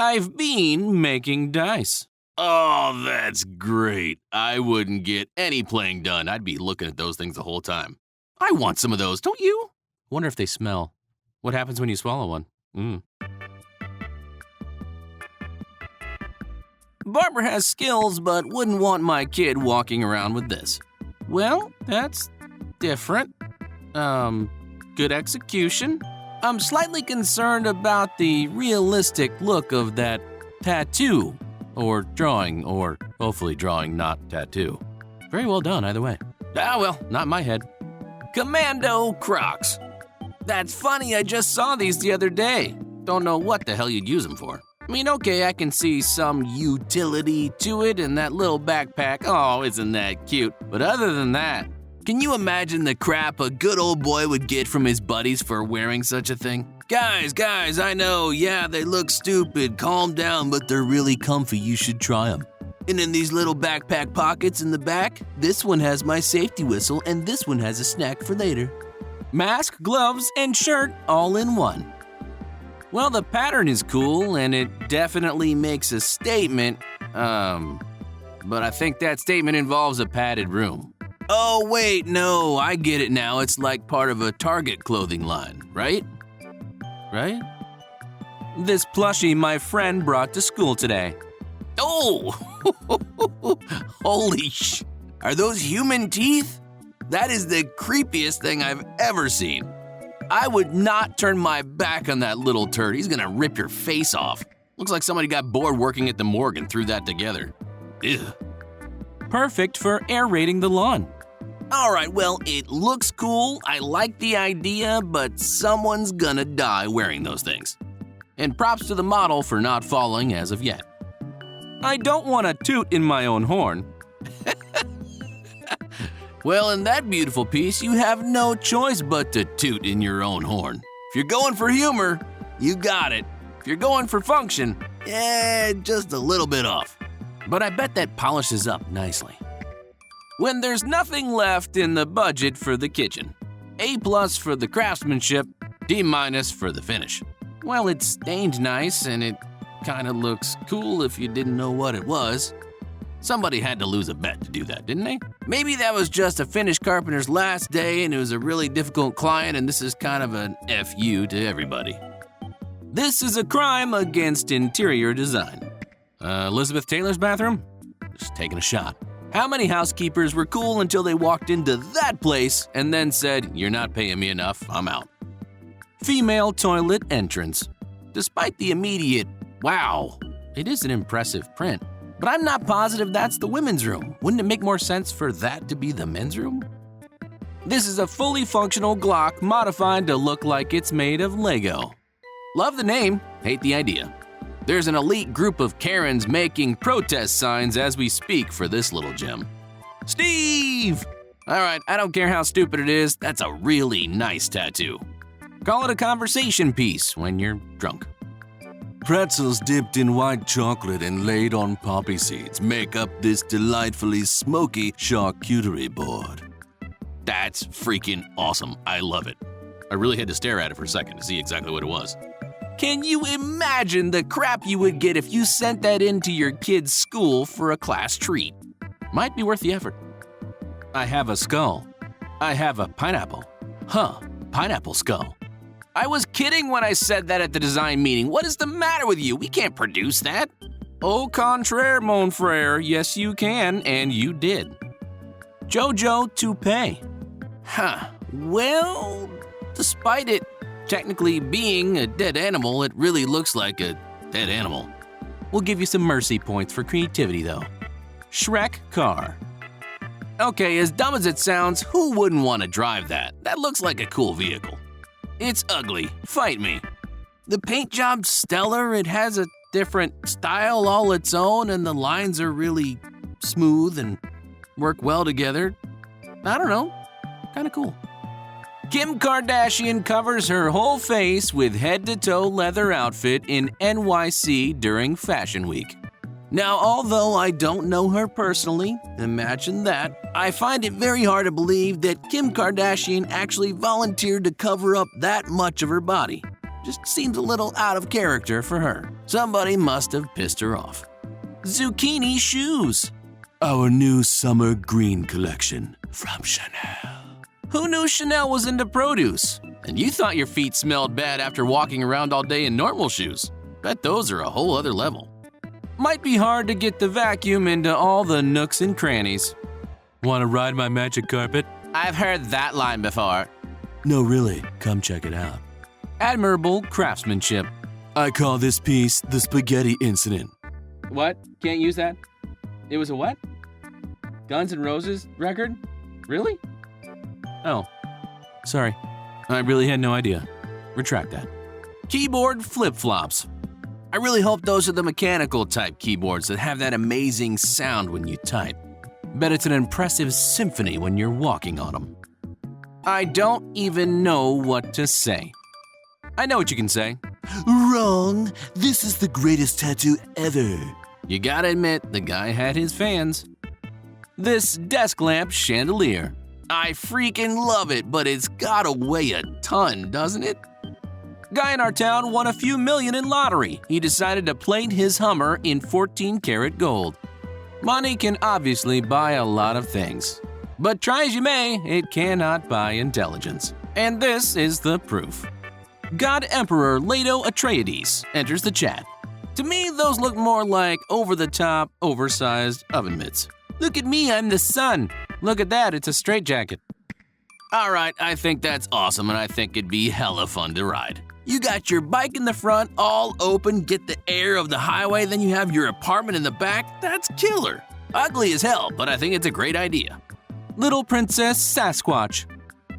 I've been making dice. Oh, that's great. I wouldn't get any playing done. I'd be looking at those things the whole time. I want some of those, don't you? Wonder if they smell. What happens when you swallow one? Barbara has skills, but wouldn't want my kid walking around with this. Well, that's different. Good execution. I'm slightly concerned about the realistic look of that tattoo. Or drawing, or hopefully drawing, not tattoo. Very well done, either way. Ah, well, not in my head. Commando Crocs. That's funny, I just saw these the other day. Don't know what the hell you'd use them for. I mean, okay, I can see some utility to it and that little backpack. Oh, isn't that cute? But other than that, can you imagine the crap a good old boy would get from his buddies for wearing such a thing? Guys, I know, yeah, they look stupid, calm down, but they're really comfy, you should try them. And in these little backpack pockets in the back, this one has my safety whistle and this one has a snack for later. Mask, gloves, and shirt all in one. Well, the pattern is cool and it definitely makes a statement, but I think that statement involves a padded room. Oh, wait, no, I get it now. It's like part of a Target clothing line, right? Right? This plushie my friend brought to school today. Oh! Holy sh! Are those human teeth? That is the creepiest thing I've ever seen. I would not turn my back on that little turd. He's gonna rip your face off. Looks like somebody got bored working at the morgue and threw that together. Ew. Perfect for aerating the lawn. All right, well, it looks cool, I like the idea, but someone's gonna die wearing those things. And props to the model for not falling as of yet. I don't want to toot in my own horn. Well, in that beautiful piece, you have no choice but to toot in your own horn. If you're going for humor, you got it. If you're going for function, just a little bit off. But I bet that polishes up nicely. When there's nothing left in the budget for the kitchen. A+ for the craftsmanship, D- for the finish. Well, it's stained nice and it kinda looks cool if you didn't know what it was. Somebody had to lose a bet to do that, didn't they? Maybe that was just a finished carpenter's last day and it was a really difficult client and this is kind of an FU to everybody. This is a crime against interior design. Elizabeth Taylor's bathroom? Just taking a shot. How many housekeepers were cool until they walked into that place and then said, "You're not paying me enough, I'm out." Female toilet entrance. Despite the immediate, wow, it is an impressive print. But I'm not positive that's the women's room. Wouldn't it make more sense for that to be the men's room? This is a fully functional Glock modified to look like it's made of Lego. Love the name, hate the idea. There's an elite group of Karens making protest signs as we speak for this little gem. Steve! All right, I don't care how stupid it is, that's a really nice tattoo. Call it a conversation piece when you're drunk. Pretzels dipped in white chocolate and laid on poppy seeds make up this delightfully smoky charcuterie board. That's freaking awesome. I love it. I really had to stare at it for a second to see exactly what it was. Can you imagine the crap you would get if you sent that into your kid's school for a class treat? Might be worth the effort. I have a skull. I have a pineapple. Pineapple skull. I was kidding when I said that at the design meeting. What is the matter with you? We can't produce that. Au contraire, mon frère. Yes, you can, and you did. Jojo toupee. Well, despite it technically being a dead animal, it really looks like a dead animal. We'll give you some mercy points for creativity, though. Shrek car. Okay, as dumb as it sounds, who wouldn't want to drive that? That looks like a cool vehicle. It's ugly. Fight me. The paint job's stellar. It has a different style all its own, and the lines are really smooth and work well together. I don't know. Kind of cool. Kim Kardashian covers her whole face with head-to-toe leather outfit in NYC during Fashion Week. Now, although I don't know her personally, imagine that, I find it very hard to believe that Kim Kardashian actually volunteered to cover up that much of her body. Just seems a little out of character for her. Somebody must have pissed her off. Zucchini Shoes. Our new summer green collection from Chanel. Who knew Chanel was into produce? And you thought your feet smelled bad after walking around all day in normal shoes. Bet those are a whole other level. Might be hard to get the vacuum into all the nooks and crannies. Want to ride my magic carpet? I've heard that line before. No, really. Come check it out. Admirable craftsmanship. I call this piece the spaghetti incident. What? Can't use that? It was a what? Guns N' Roses record? Really? Oh, sorry. I really had no idea. Retract that. Keyboard flip-flops. I really hope those are the mechanical type keyboards that have that amazing sound when you type. Bet it's an impressive symphony when you're walking on them. I don't even know what to say. I know what you can say. Wrong. This is the greatest tattoo ever. You gotta admit, the guy had his fans. This desk lamp chandelier. I freaking love it, but it's gotta weigh a ton, doesn't it? Guy in our town won a few million in lottery. He decided to plate his Hummer in 14-karat gold. Money can obviously buy a lot of things. But try as you may, it cannot buy intelligence. And this is the proof. God Emperor Leto Atreides enters the chat. To me, those look more like over-the-top, oversized oven mitts. Look at me, I'm the sun. Look at that, it's a straitjacket. All right, I think that's awesome, and I think it'd be hella fun to ride. You got your bike in the front, all open, get the air of the highway, then you have your apartment in the back. That's killer. Ugly as hell, but I think it's a great idea. Little Princess Sasquatch.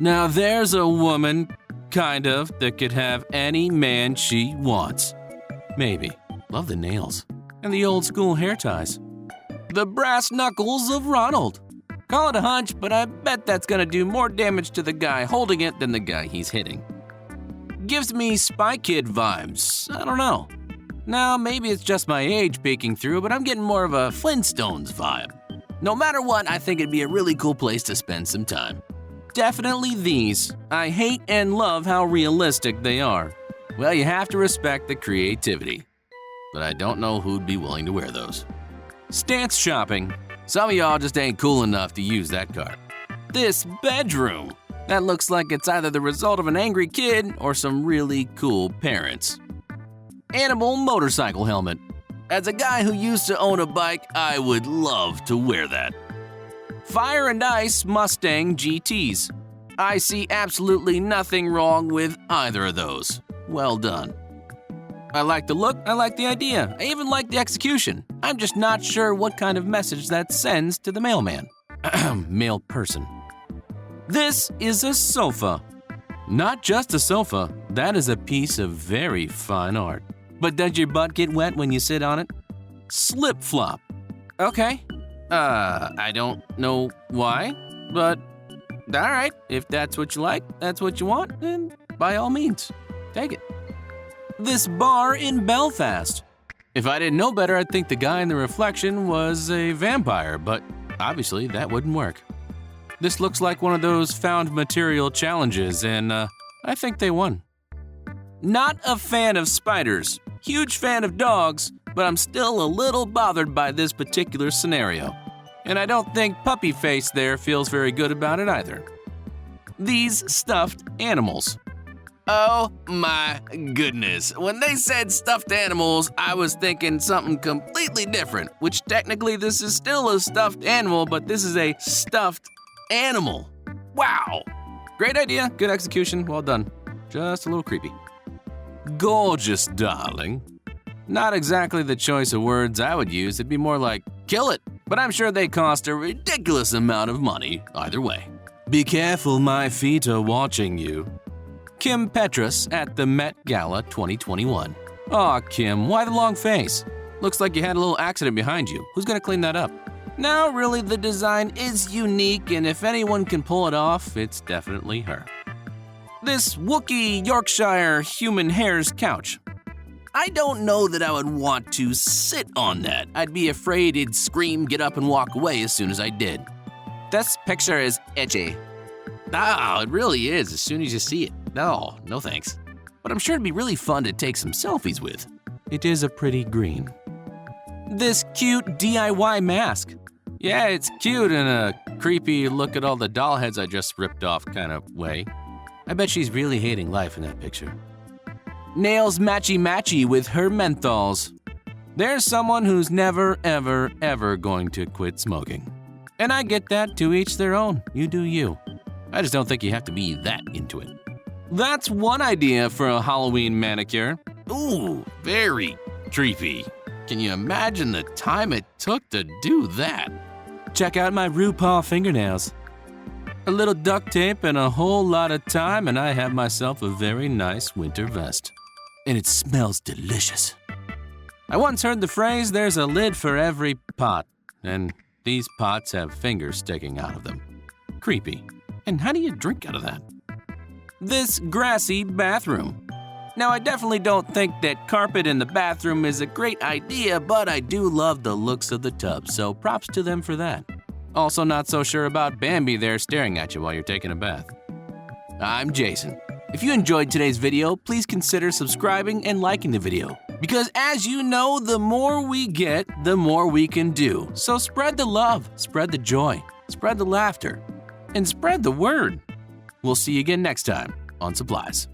Now there's a woman, kind of, that could have any man she wants. Maybe. Love the nails. And the old school hair ties. The brass knuckles of Ronald. Call it a hunch, but I bet that's gonna do more damage to the guy holding it than the guy he's hitting. Gives me Spy Kid vibes. I don't know. Now, maybe it's just my age peeking through, but I'm getting more of a Flintstones vibe. No matter what, I think it'd be a really cool place to spend some time. Definitely these. I hate and love how realistic they are. Well, you have to respect the creativity. But I don't know who'd be willing to wear those. Stance shopping. Some of y'all just ain't cool enough to use that card. This bedroom. That looks like it's either the result of an angry kid or some really cool parents. Animal motorcycle helmet. As a guy who used to own a bike, I would love to wear that. Fire and Ice Mustang GTS. I see absolutely nothing wrong with either of those. Well done. I like the look, I like the idea, I even like the execution. I'm just not sure what kind of message that sends to the mailman. Mail person. This is a sofa. Not just a sofa, that is a piece of very fine art. But does your butt get wet when you sit on it? Slip flop. Okay. I don't know why, but alright, if that's what you like, that's what you want, then by all means, take it. This bar in Belfast. If I didn't know better, I'd think the guy in the reflection was a vampire, but obviously that wouldn't work. This looks like one of those found material challenges, and I think they won. Not a fan of spiders, huge fan of dogs, but I'm still a little bothered by this particular scenario. And I don't think Puppy Face there feels very good about it either. These stuffed animals. Oh my goodness. When they said stuffed animals, I was thinking something completely different, which technically this is still a stuffed animal, but this is a stuffed animal. Wow. Great idea, good execution, well done. Just a little creepy. Gorgeous, darling. Not exactly the choice of words I would use, it'd be more like, kill it. But I'm sure they cost a ridiculous amount of money either way. Be careful, my feet are watching you. Kim Petras at the Met Gala 2021. Aw, Kim, why the long face? Looks like you had a little accident behind you. Who's gonna clean that up? Now, really, the design is unique, and if anyone can pull it off, it's definitely her. This wookie Yorkshire human hair's couch. I don't know that I would want to sit on that. I'd be afraid it'd scream, get up, and walk away as soon as I did. This picture is edgy. Ah, it really is as soon as you see it. No thanks. but I'm sure it'd be really fun to take some selfies with. It is a pretty green. This cute DIY mask. Yeah, it's cute in a creepy look at all the doll heads I just ripped off kind of way. I bet she's really hating life in that picture. Nails matchy with her menthols. There's someone who's never, ever going to quit smoking. And I get that, to each their own. You do you. I just don't think you have to be that into it. That's one idea for a Halloween manicure. Ooh, very creepy. Can you imagine the time it took to do that? Check out my RuPaul fingernails. A little duct tape and a whole lot of time, and I have myself a very nice winter vest. And it smells delicious. I once heard the phrase, there's a lid for every pot, and these pots have fingers sticking out of them. Creepy. And how do you drink out of that? This grassy bathroom. Now, I definitely don't think that carpet in the bathroom is a great idea, but I do love the looks of the tub, so props to them for that. Also not so sure about Bambi there staring at you while you're taking a bath. I'm Jason. If you enjoyed today's video, please consider subscribing and liking the video. Because as you know, the more we get, the more we can do. So spread the love, spread the joy, spread the laughter, and spread the word. We'll see you again next time on Supplies.